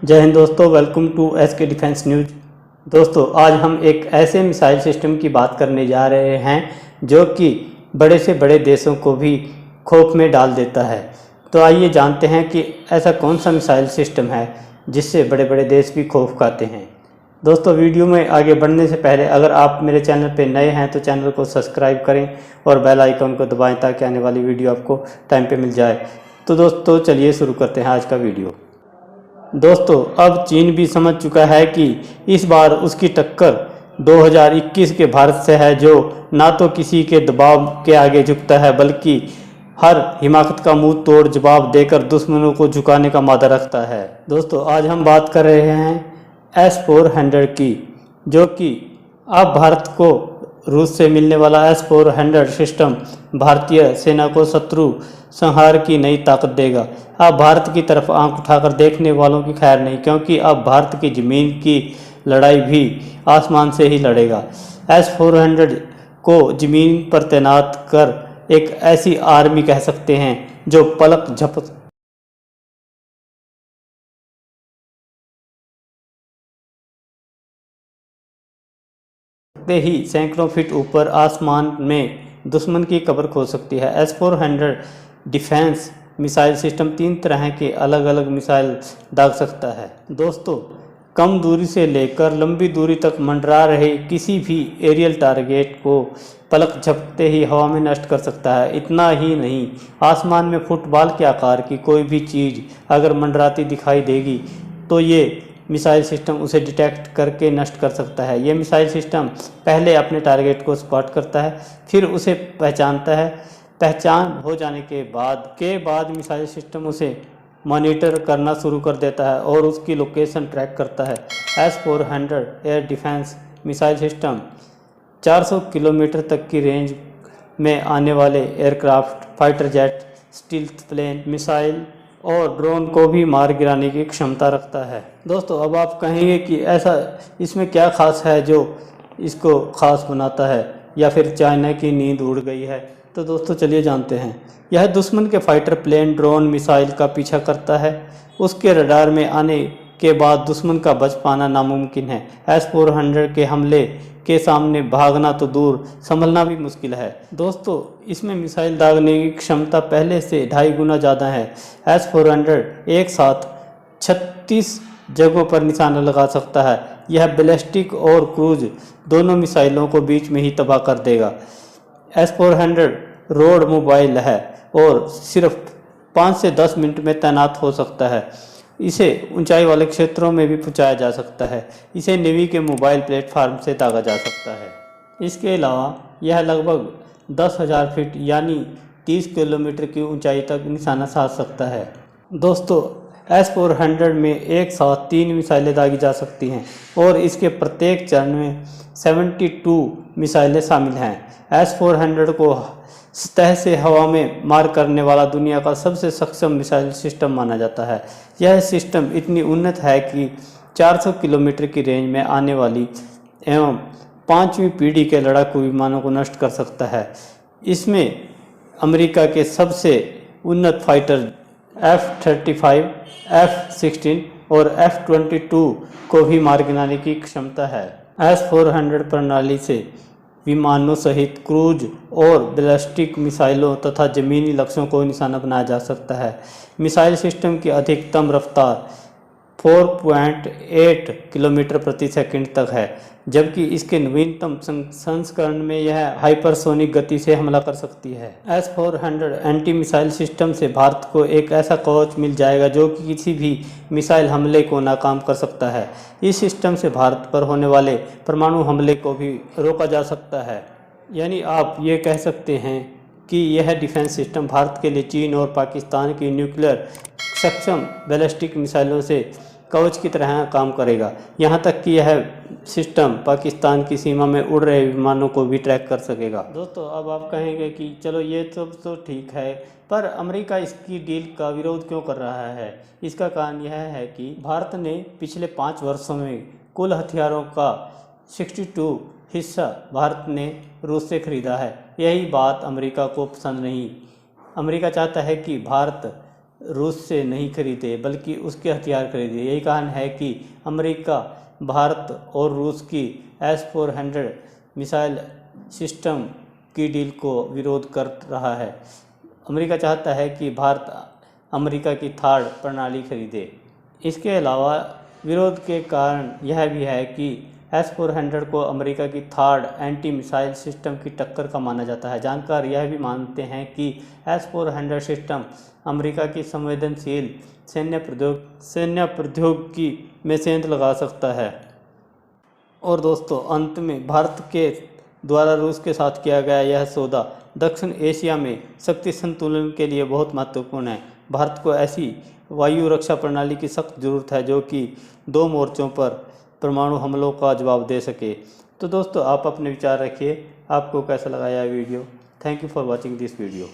जय हिंद दोस्तों, welcome to SK defence news. दोस्तों, आज हम एक ऐसे मिसाइल सिस्टम की बात करने जा रहे हैं जो कि बड़े से बड़े देशों को भी खौफ में डाल देता है। तो आइए जानते हैं कि ऐसा कौन सा मिसाइल सिस्टम है जिससे बड़े बड़े देश भी खौफ खाते हैं। दोस्तों, वीडियो में आगे बढ़ने से पहले अगर आप मेरे चैनल पर नए हैं तो चैनल को सब्सक्राइब करें और बेल आइकन को दबाएं ताकि आने वाली वीडियो आपको टाइम पे मिल जाए। तो दोस्तों, चलिए शुरू करते हैं आज का वीडियो। दोस्तों, अब चीन भी समझ चुका है कि इस बार उसकी टक्कर 2021 के भारत से है, जो ना तो किसी के दबाव के आगे झुकता है बल्कि हर हिमाकत का मुंह तोड़ जवाब देकर दुश्मनों को झुकाने का मादा रखता है। दोस्तों, आज हम बात कर रहे हैं S-400 की, जो कि अब भारत को रूस से मिलने वाला S-400 सिस्टम भारतीय सेना को शत्रु संहार की नई ताकत देगा। अब भारत की तरफ आंख उठाकर देखने वालों की खैर नहीं, क्योंकि अब भारत की ज़मीन की लड़ाई भी आसमान से ही लड़ेगा। S-400 को ज़मीन पर तैनात कर एक ऐसी आर्मी कह सकते हैं जो पलक झपकते ही सैकड़ों फीट ऊपर आसमान में दुश्मन की कब्र खोद सकती है। S-400 डिफेंस मिसाइल सिस्टम 3 तरह के अलग अलग मिसाइल दाग सकता है। दोस्तों, कम दूरी से लेकर लंबी दूरी तक मंडरा रहे किसी भी एरियल टारगेट को पलक झपकते ही हवा में नष्ट कर सकता है। इतना ही नहीं, आसमान में फुटबॉल के आकार की कोई भी चीज़ अगर मंडराती दिखाई देगी तो ये मिसाइल सिस्टम उसे डिटेक्ट करके नष्ट कर सकता है। ये मिसाइल सिस्टम पहले अपने टारगेट को स्पॉट करता है, फिर उसे पहचानता है। पहचान हो जाने के बाद मिसाइल सिस्टम उसे मॉनिटर करना शुरू कर देता है और उसकी लोकेशन ट्रैक करता है। S-400 air defence missile system 400 kilometre तक की रेंज में आने वाले aircraft, fighter jet, stealth plane, missile और ड्रोन को भी मार गिराने की क्षमता रखता है। दोस्तों, अब आप कहेंगे कि ऐसा इसमें क्या खास है जो इसको खास बनाता है, या फिर चाइना की नींद उड़ गई है। तो दोस्तों, चलिए जानते हैं। यह दुश्मन के फाइटर प्लेन, ड्रोन, मिसाइल का पीछा करता है। उसके रडार में आने के बाद दुश्मन का बच पाना नामुमकिन है। S-400 के हमले के सामने भागना तो दूर, संभलना भी मुश्किल है। दोस्तों, इसमें मिसाइल दागने की क्षमता पहले से 2.5 गुना ज़्यादा है। S-400 एक साथ 36 जगहों पर निशाना लगा सकता है। यह बैलिस्टिक और क्रूज दोनों मिसाइलों को बीच में ही तबाह कर देगा। S-400 रोड मोबाइल है और सिर्फ 5 से 10 मिनट में तैनात हो सकता है। इसे ऊंचाई वाले क्षेत्रों में भी पहुंचाया जा सकता है। इसे नेवी के मोबाइल प्लेटफार्म से दागा जा सकता है। इसके अलावा यह लगभग 10,000 फीट यानी 30 किलोमीटर की ऊंचाई तक निशाना साध सकता है। दोस्तों, S-400 में एक साथ 3 मिसाइलें दागी जा सकती हैं और इसके प्रत्येक चरण में 72 मिसाइलें शामिल हैं। S-400 को सतह से हवा में मार करने वाला दुनिया का सबसे सक्षम मिसाइल सिस्टम माना जाता है। यह सिस्टम इतनी उन्नत है कि 400 किलोमीटर की रेंज में आने वाली एवं 5वीं पीढ़ी के लड़ाकू विमानों को नष्ट कर सकता है। इसमें अमेरिका के सबसे उन्नत फाइटर F-35, F-16 और F-22 को भी मार गिराने की क्षमता है। S-400 प्रणाली से विमानों सहित क्रूज और बैलिस्टिक मिसाइलों तथा ज़मीनी लक्ष्यों को निशाना बनाया जा सकता है। मिसाइल सिस्टम की अधिकतम रफ्तार 4.8 किलोमीटर प्रति सेकंड तक है, जबकि इसके नवीनतम संस्करण में यह हाइपरसोनिक गति से हमला कर सकती है। S-400 एंटी मिसाइल सिस्टम से भारत को एक ऐसा कवच मिल जाएगा जो कि किसी भी मिसाइल हमले को नाकाम कर सकता है। इस सिस्टम से भारत पर होने वाले परमाणु हमले को भी रोका जा सकता है। यानी आप ये कह सकते हैं कि यह डिफेंस सिस्टम भारत के लिए चीन और पाकिस्तान की न्यूक्लियर सक्षम बैलिस्टिक मिसाइलों से कवच की तरह काम करेगा। यहाँ तक कि यह सिस्टम पाकिस्तान की सीमा में उड़ रहे विमानों को भी ट्रैक कर सकेगा। दोस्तों, अब आप कहेंगे कि चलो ये तो ठीक है, पर अमेरिका इसकी डील का विरोध क्यों कर रहा है। इसका कारण यह है कि भारत ने पिछले 5 वर्षों में कुल हथियारों का 62 हिस्सा भारत ने रूस से खरीदा है। यही बात अमेरिका को पसंद नहीं। अमेरिका चाहता है कि भारत रूस से नहीं खरीदे बल्कि उसके हथियार खरीदे। यही कारण है कि अमेरिका भारत और रूस की S-400 मिसाइल सिस्टम की डील को विरोध कर रहा है। अमेरिका चाहता है कि भारत अमेरिका की थार्ड प्रणाली खरीदे। इसके अलावा विरोध के कारण यह भी है कि S-400 को अमेरिका की थार्ड एंटी मिसाइल सिस्टम की टक्कर का माना जाता है। जानकार यह भी मानते हैं कि S-400 सिस्टम अमेरिका की संवेदनशील सैन्य प्रौद्योगिकी में सेंध लगा सकता है। और दोस्तों, अंत में भारत के द्वारा रूस के साथ किया गया यह सौदा दक्षिण एशिया में शक्ति संतुलन के लिए बहुत महत्वपूर्ण है। भारत को ऐसी वायु रक्षा प्रणाली की सख्त जरूरत है जो कि 2 मोर्चों पर परमाणु हमलों का जवाब दे सके। तो दोस्तों, आप अपने विचार रखिए। आपको कैसा लगा यह video? Thank you for watching this video.